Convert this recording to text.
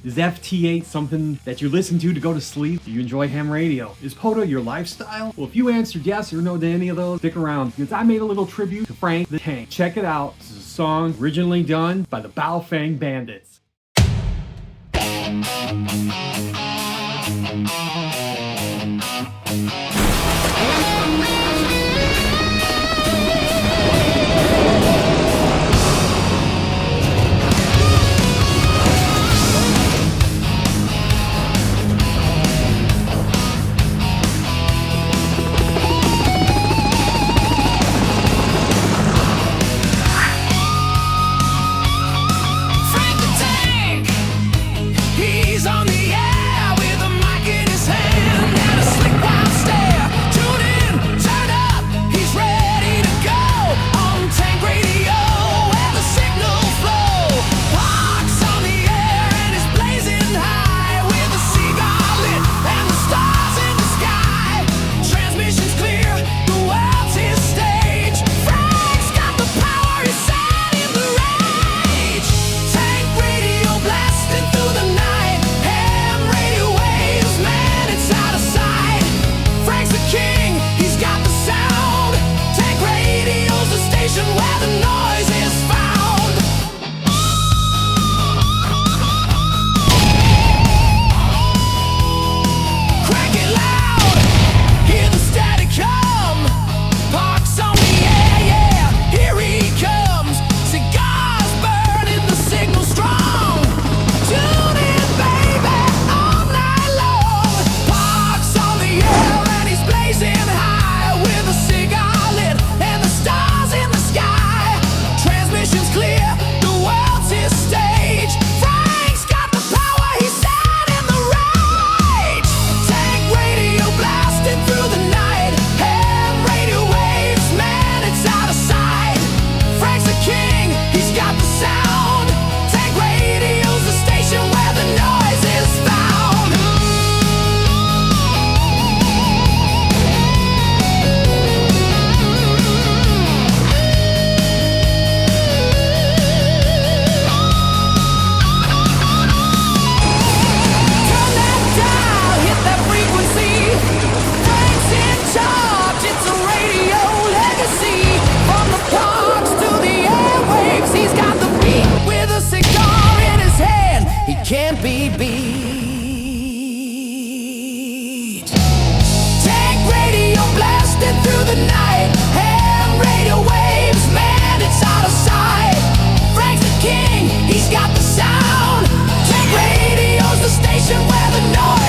Is FT8 something that you listen to go to sleep? Do you enjoy ham radio? Is POTA your lifestyle? Well, if you answered yes or no to any of those, stick around because I made a little tribute to Frank the Tank. Check it out. This is a song originally done by the Balfang Bandits. Can't be beat. Tank radio blasting through the night. Ham radio waves, man, it's out of sight. Frank's the king, he's got the sound. Tank radio's the station where the noise